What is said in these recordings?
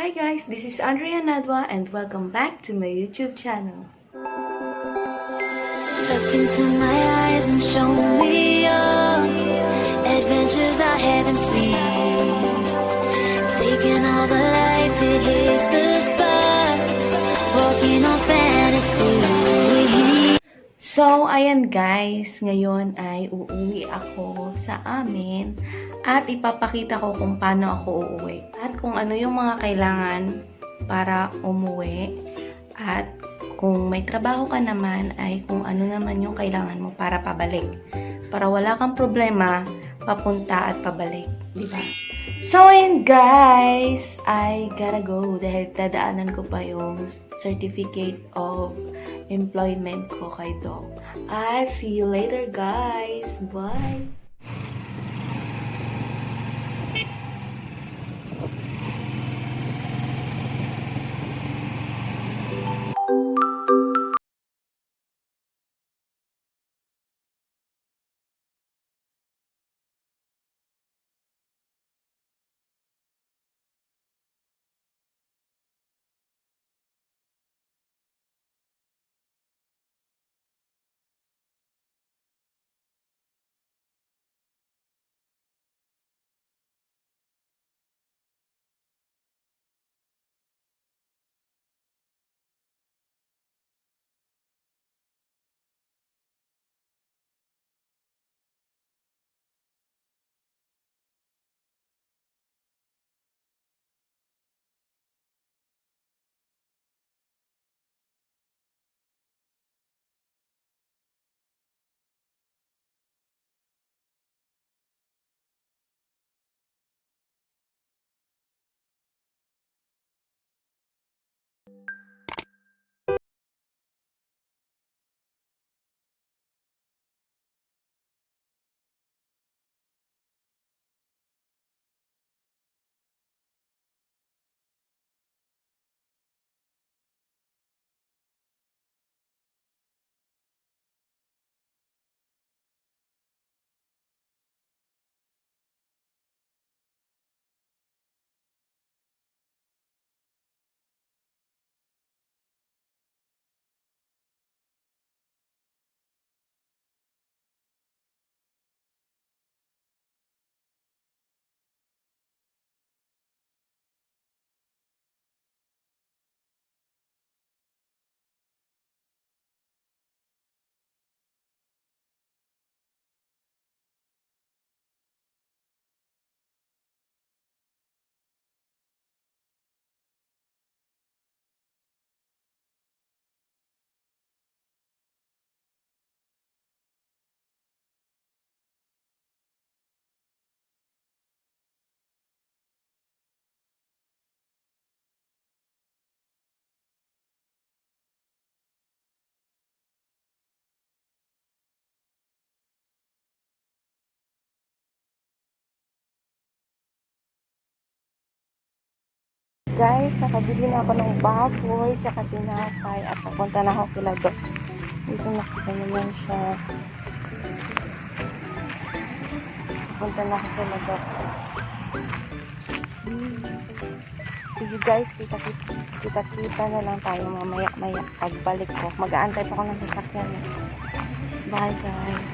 Hi guys, this is Andrea Nadwa and welcome back to my YouTube channel. Look into my eyes and show me your adventures I haven't seen. Taking all the life, it hits the spot. Walking on fantasy. So, ayan guys, ngayon ay uuwi ako sa amin at ipapakita ko kung paano ako uuwi at kung ano yung mga kailangan para umuwi at kung may trabaho ka naman ay kung ano naman yung kailangan mo para pabalik. Para wala kang problema, papunta at pabalik, di ba? So, ayan guys, I gotta go dahil dadaanan ko pa yung certificate of employment ko kay Doc. I'll see you later guys. Bye! Guys, nakabili na ako ng baboy tsaka tinapay at papunta na ako kila Doc. Dito nakita naman siya. Papunta na ako kila Doc. Sige guys, kita na lang tayo mamaya pagbalik ko. Mag-aantay pa ako ng sasakyan. Bye guys.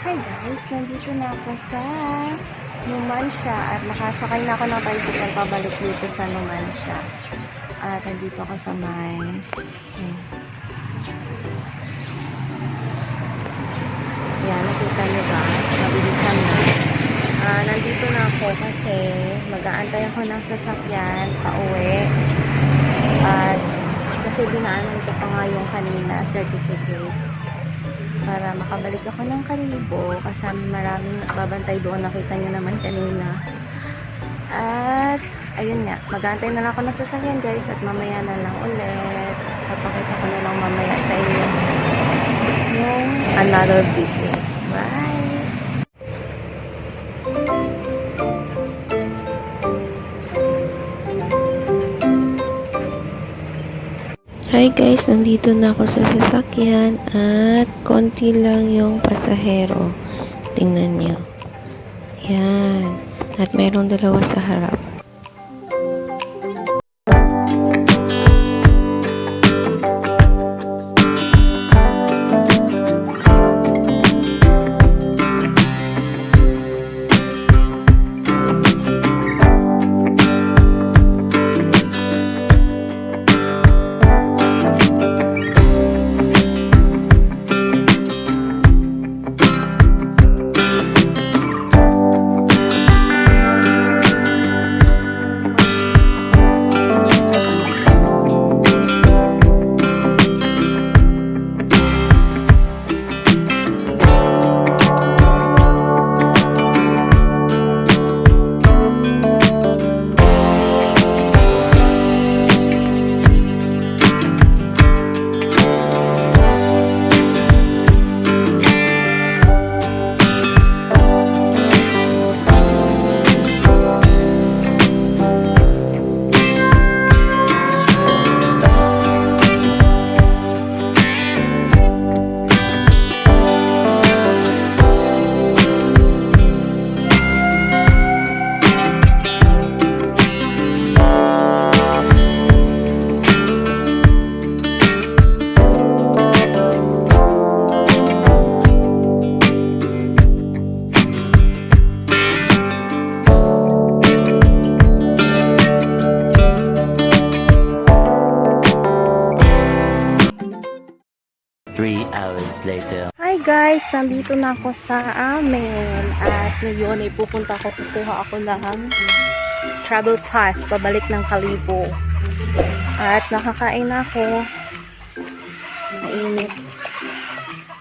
Hi guys, nandito na ako sa Numancia at nakasakay na ako ng tricycle pabalik dito sa Numancia. At nandito ako sa may yan, nakita nyo ba? Mabilisan na. Nandito na ako kasi mag-aantay ako ng sasakyan pauwi. At kasi dinaanan ko pa nga yung kanina certificate para makabalik ako ng Kalibo kasi maraming babantay doon, nakita nyo naman kanina. At ayun nga, mag-aantay na lang ako ng sasakyan guys at mamaya na lang ulit papakita ko na lang mamaya sa inyo yung another video. Bye! Hi guys, nandito na ako sa sasakyan at konti lang yung pasahero. Tingnan nyo. Yan. At mayroong dalawa sa harap. Hi guys, nandito na ako sa amin at ngayon ay pupunta ako, kukuha ako ng travel pass pabalik ng Kalibo at nakakain na ako. Mainit,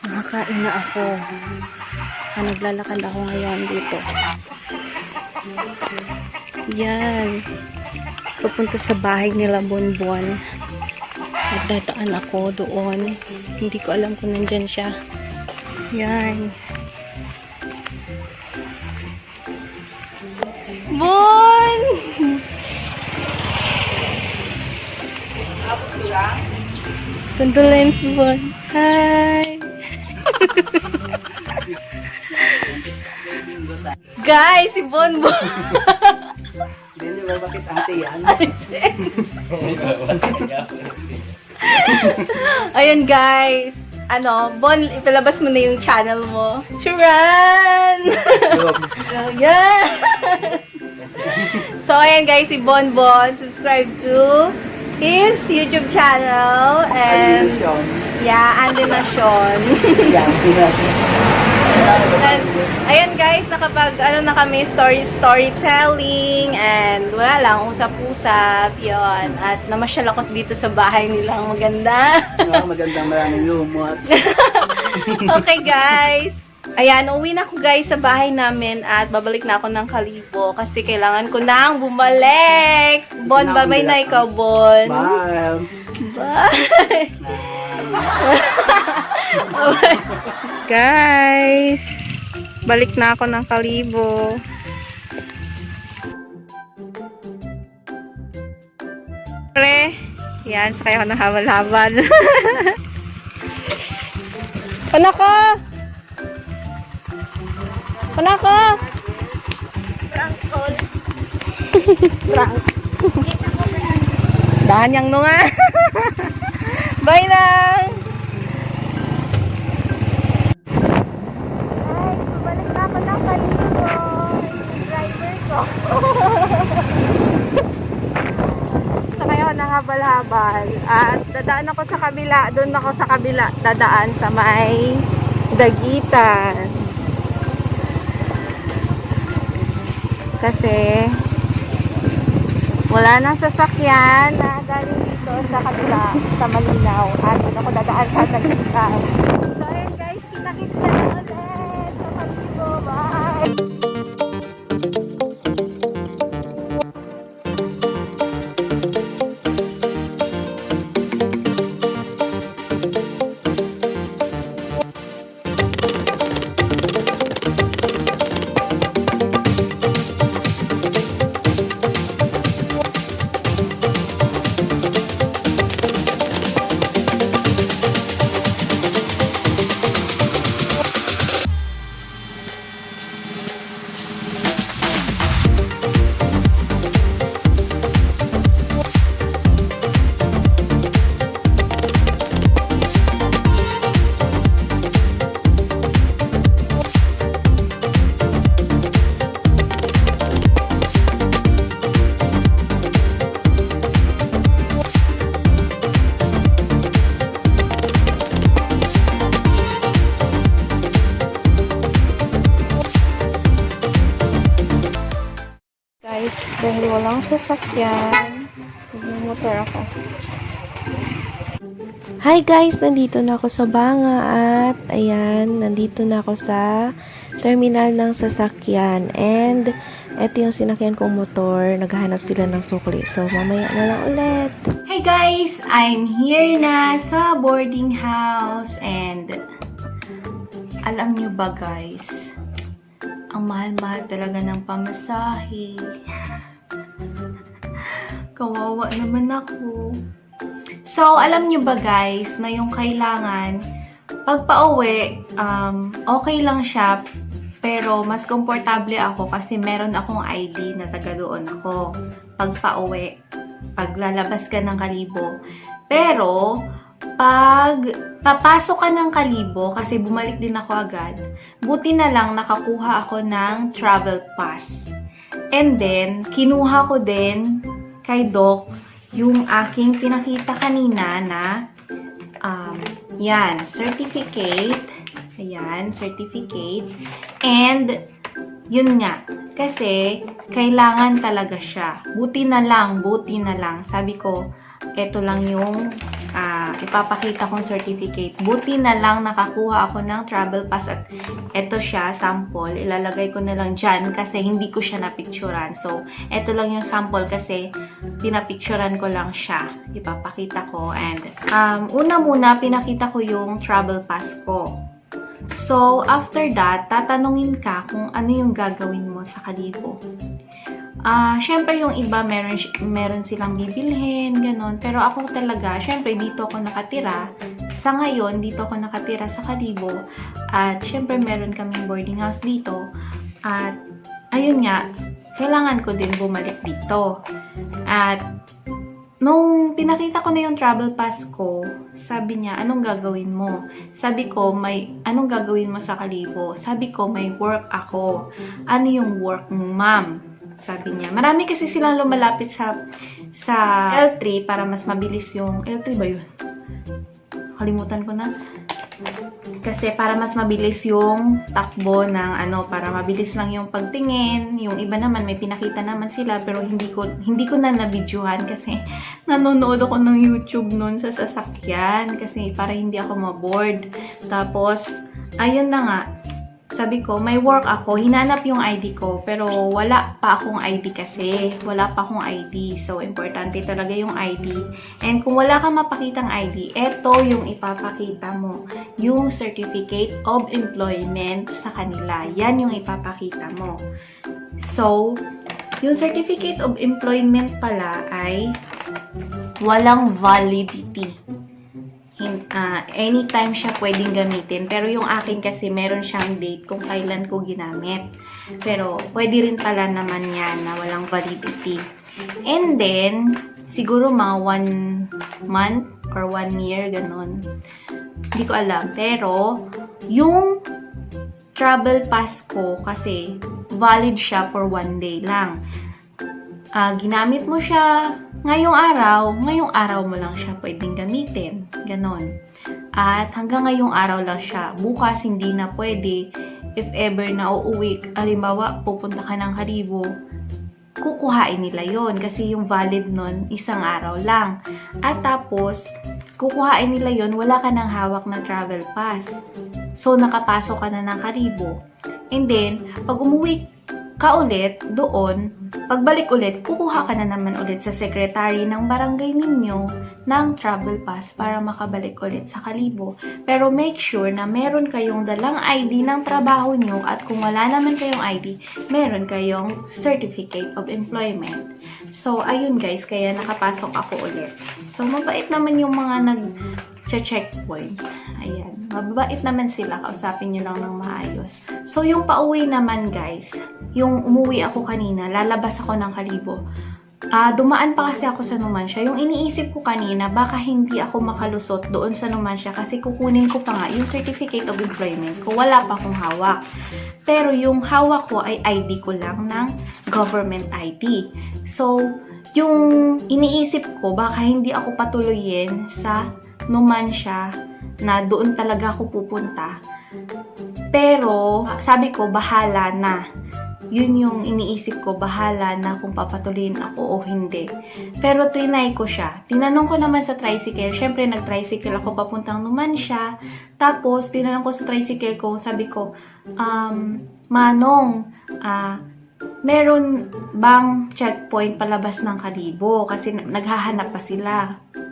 nakakain na ako. Naglalakad ako ngayon dito. Yan, pupunta sa bahay nila Bonbon. Nagdadaan ako doon. Hindi ko alam kung nandyan siya. Yan. Bon! Condolence, Bon. Hi! Guys, si Bonbon! Hindi ba bakit ate yan? Ayun guys, Bon, ipalabas mo na yung channel mo. Churan! Ayan! So, ayan guys, si Bonbon, subscribe to his YouTube channel and Animation. And, ayan guys, nakapag na kami storytelling and wala lang, usap-usap yon. At namasyal ako dito sa bahay nilang maganda. Magandang maraming lumot. Okay guys, ayan, uwi na ako guys sa bahay namin at babalik na ako ng Kalibo kasi kailangan ko nang bumalik. Bon, bye-bye na ikaw, Bon. Bye. Bye. Guys, balik na ako ng Kalibo. Pre, yan, sakay ako ng habal-habal. Panako! Panako! Prank call. Prank. Dahan yang nunga. Bye lang! Guys, balik na ako ng Kalibo. Driver ko. Sakay ako ng habal-habal. At dadaan ako sa kabila. Doon ako sa kabila. Dadaan sa may Dagitan. Kasi wala nang sasakyan na galing dito sa kabila, sa Malinaw. At doon ako dadaan sa Dagitan. So ayan guys, kita-kita na ulit sa Kalibo. Bye! sasakyan. Motor ako. Hi guys! Nandito na ako sa Banga at ayan, nandito na ako sa terminal ng sasakyan. And eto yung sinakyan kong motor. Naghahanap sila ng sukli. So, mamaya na lang ulit. Hey guys! I'm here na sa boarding house and alam nyo ba guys, ang mahal-mahal talaga ng pamasahe. Kawawa naman ako. So, alam nyo ba guys, na yung kailangan, pag pauwi, okay lang siya, pero mas komportable ako kasi meron akong ID na taga doon ako. Pag pauwi, pag lalabas ka ng Kalibo. Pero, pag papasok ka ng Kalibo, kasi bumalik din ako agad, buti na lang nakakuha ako ng travel pass. And then, kinuha ko din kay Doc yung aking pinakita kanina na yan, certificate. Ayan, certificate. And, yun nga, kasi kailangan talaga siya. Buti na lang. Sabi ko, eto lang yung ipapakita kong certificate. Buti na lang nakakuha ako ng travel pass at eto siya, sample. Ilalagay ko na lang dyan kasi hindi ko siya napicturan. So, eto lang yung sample kasi pinapicturan ko lang siya. Ipapakita ko. And, una muna, pinakita ko yung travel pass ko. So, after that, tatanungin ka kung ano yung gagawin mo sa Kalibo. Syempre yung iba meron silang bibilhin, ganon. Pero ako talaga, syempre dito ako nakatira. Sa ngayon, dito ako nakatira sa Kalibo. At syempre meron kaming boarding house dito. At ayun nga, kailangan ko din bumalik dito. At nung pinakita ko na yung travel pass ko, sabi niya, anong gagawin mo? Sabi ko, anong gagawin mo sa Kalibo? Sabi ko, may work ako. Ano yung work mo, ma'am? Sabi niya. Marami kasi silang lumalapit sa L3 para mas mabilis yung... L3 ba yun? Kalimutan ko na. Kasi para mas mabilis yung takbo ng para mabilis lang yung pagtingin. Yung iba naman, may pinakita naman sila pero hindi ko na nabidyohan kasi nanonood ako ng YouTube noon sa sasakyan kasi para hindi ako maboard. Tapos, ayun na nga. Sabi ko, may work ako. Hinanap yung ID ko. Pero wala pa akong ID kasi. Wala pa akong ID. So, importante talaga yung ID. And kung wala kang mapakitang ID, eto yung ipapakita mo. Yung Certificate of Employment sa kanila. Yan yung ipapakita mo. So, yung Certificate of Employment pala ay walang validity. Anytime siya pwedeng gamitin. Pero yung akin kasi meron siyang date kung kailan ko ginamit. Pero pwede rin pala naman yan na walang validity. And then, siguro mga 1 month or 1 year, ganon. Hindi ko alam. Pero, yung travel pass ko kasi valid siya for 1 day lang. Ginamit mo siya ngayong araw mo lang siya pwedeng gamitin. Ganon. At hanggang ngayong araw lang siya. Bukas hindi na pwede. If ever na uuwi, halimbawa, pupunta ka ng Kalibo, kukuhain nila yon kasi yung valid nun, 1 araw lang. At tapos, kukuhain nila yon wala ka nang hawak na travel pass. So, nakapasok ka na ng Kalibo. And then, pag umuwi ka ulit doon, pagbalik ulit, kukuha ka na naman ulit sa secretary ng barangay ninyo ng travel pass para makabalik ulit sa Kalibo. Pero make sure na meron kayong dalang ID ng trabaho nyo at kung wala naman kayong ID, meron kayong Certificate of Employment. So, ayun guys, kaya nakapasok ako ulit. So, mabait naman yung mga nag-checkpoint. Ayan, mabait naman sila, kausapin nyo lang ng maayos. So, yung pauwi naman guys, yung umuwi ako kanina, lalabas ako ng Kalibo. Dumaan pa kasi ako sa Numancia. Yung iniisip ko kanina, baka hindi ako makalusot doon sa Numancia kasi kukunin ko pa nga yung Certificate of Employment ko. Wala pa akong hawak. Pero yung hawak ko ay ID ko lang ng government ID. So, yung iniisip ko, baka hindi ako patuloyin sa Numancia na doon talaga ako pupunta. Pero, sabi ko, bahala na. yun yung iniisip ko, bahala na kung papatuloyin ako o hindi. Pero trinay ko siya. Tinanong ko naman sa tricycle, syempre nag-tricycle ako papuntang Numancia. Tapos, tinanong ko sa tricycle ko, sabi ko, Manong, meron bang checkpoint palabas ng Kalibo? Kasi naghahanap pa sila.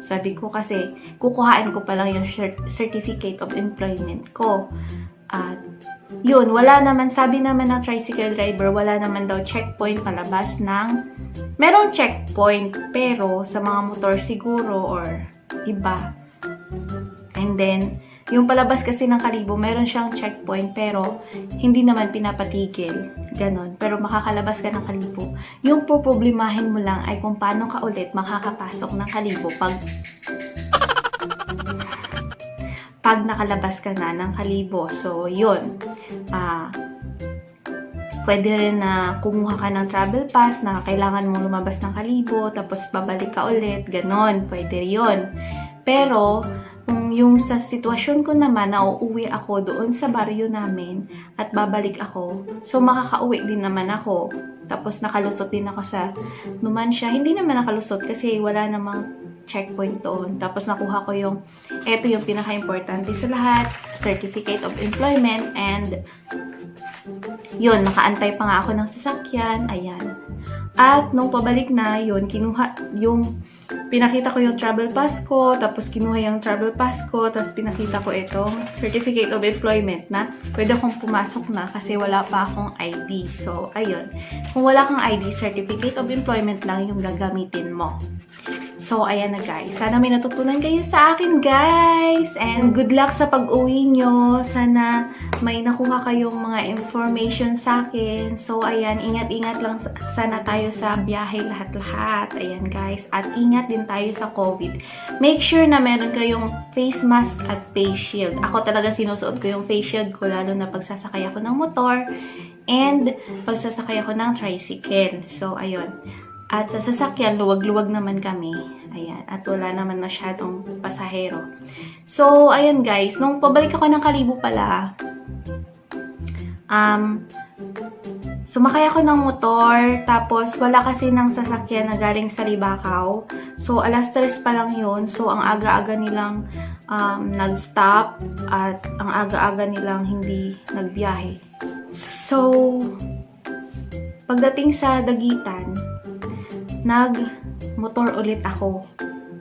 Sabi ko kasi, kukuhaan ko pa lang yung certificate of employment ko. At yun, wala naman, sabi naman ng tricycle driver, wala naman daw checkpoint palabas ng, merong checkpoint, pero sa mga motor siguro or iba. And then, yung palabas kasi ng Kalibo, meron siyang checkpoint, pero hindi naman pinapatigil. Ganon. Pero makakalabas ka ng Kalibo. Yung poproblemahin mo lang ay kung paano ka ulit makakapasok ng Kalibo pag nakalabas ka na ng Kalibo. So, yun. Pwede rin na kumuha ka ng travel pass na kailangan mong lumabas ng Kalibo, tapos babalik ka ulit. Ganon. Pwede yun. Pero, kung yung sa sitwasyon ko naman na uuwi ako doon sa baryo namin at babalik ako, so makakauwi din naman ako. Tapos nakalusot din ako sa Numancia. Hindi naman nakalusot kasi wala namang checkpoint doon. Tapos nakuha ko eto yung pinaka-importante sa lahat, certificate of employment, and yun, nakaantay pa nga ako ng sasakyan. Ayan. At nung pabalik na, yun, pinakita ko yung travel pass ko, tapos kinuha yung travel pass ko, tapos pinakita ko itong certificate of employment na pwede akong pumasok na kasi wala pa akong ID. So, ayun. Kung wala kang ID, certificate of employment lang yung gagamitin mo. So, ayan na guys. Sana may natutunan kayo sa akin guys. And good luck sa pag-uwi nyo. Sana may nakuha kayong mga information sa akin. So, ayan. Ingat-ingat lang sana tayo sa biyahe lahat-lahat. Ayan guys. At ingat din tayo sa COVID. Make sure na meron kayong face mask at face shield. Ako talaga sinusuot ko yung face shield ko lalo na pagsasakay ako ng motor and pagsasakay ako ng tricycle. So, ayun. At sa sasakyan, luwag-luwag naman kami. Ayan. At wala naman masyadong pasahero. So, ayun guys. Nung pabalik ako ng Kalibo pala, sumakay ako ng motor. Tapos, wala kasi ng sasakyan na galing sa Libacao. So, 3:00 pa lang yun. So, ang aga-aga nilang nag-stop. At ang aga-aga nilang hindi nagbiyahe. So, pagdating sa Daguitan, nag-motor ulit ako.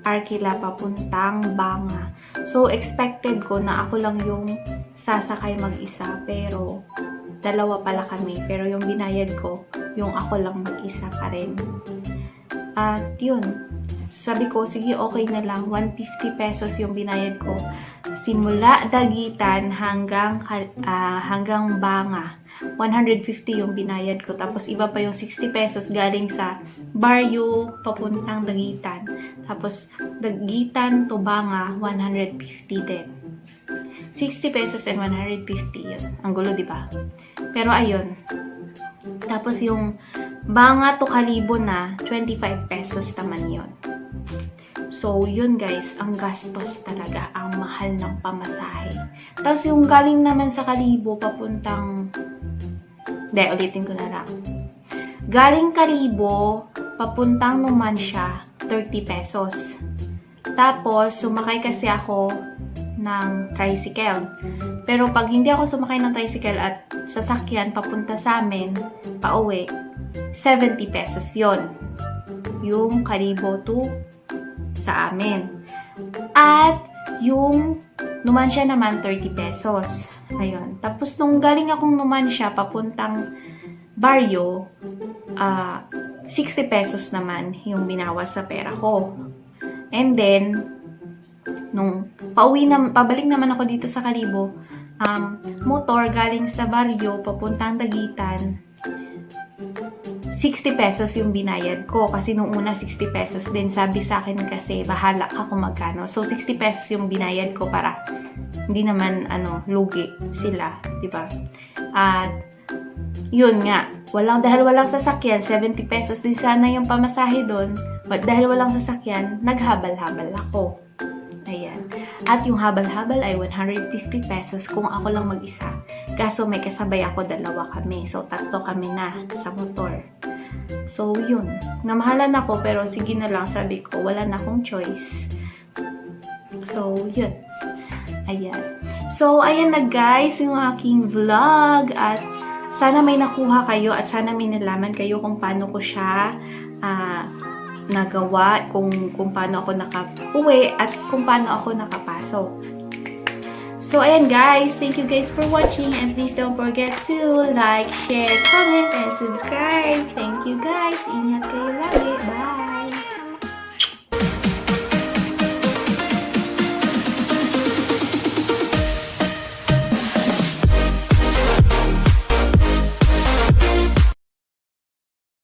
Arkila papuntang Banga. So, expected ko na ako lang yung sasakay mag-isa. Pero, 2 pala kami. Pero yung binayad ko, yung ako lang mag-isa pa rin. At yun. Sabi ko, sige, okay na lang. 150 pesos yung binayad ko. Simula Daguitan hanggang Banga. 150 yung binayad ko. Tapos iba pa yung 60 pesos galing sa Baryo papuntang Daguitan. Tapos Daguitan to Banga, 150 din. 60 pesos and 150 yun. Ang gulo, di ba? Pero ayun. Tapos yung Banga to Kalibo na, 25 pesos naman yun. So, yun guys, ang gastos talaga, ang mahal ng pamasahe. Tapos yung galing naman sa Kalibo, papuntang, ulitin ko na lang. Galing Kalibo, papuntang Numancia, 30 pesos. Tapos, sumakay kasi ako ng tricycle. Pero pag hindi ako sumakay ng tricycle at sasakyan papunta sa amin, pauwi, 70 pesos yon. Yung Kalibo to sa amin. At yung Numancia naman, 30 pesos. Ayun. Tapos nung galing akong Numancia papuntang Baryo, 60 pesos naman yung binawas sa pera ko. And then, nung pabalik naman ako dito sa Kalibo, motor galing sa Baryo papuntang Daguitan, 60 pesos yung binayad ko. Kasi nung una, 60 pesos din. Sabi sa akin kasi, bahala ka kung magkano. So, 60 pesos yung binayad ko para hindi naman, lugi sila. Diba? At, yun nga. Dahil walang sasakyan, 70 pesos din sana yung pamasahe doon. But dahil walang sasakyan, naghabal-habal ako. Ayan. At yung habal-habal ay 150 pesos kung ako lang mag-isa. Kaso may kasabay ako, 2 kami. So, 3 kami na sa motor. So, yun. Namahalan ako, pero sige na lang, sabi ko, wala na akong choice. So, yun. Ayan. So, ayan na guys, yung aking vlog. At sana may nakuha kayo at sana may nalaman kayo kung paano ko siya nagawa, kung paano ako nakauwi at kung paano ako nakapasok. So, ayan guys. Thank you guys for watching and please don't forget to like, share, comment, and subscribe. Thank you guys. Ingat kayo.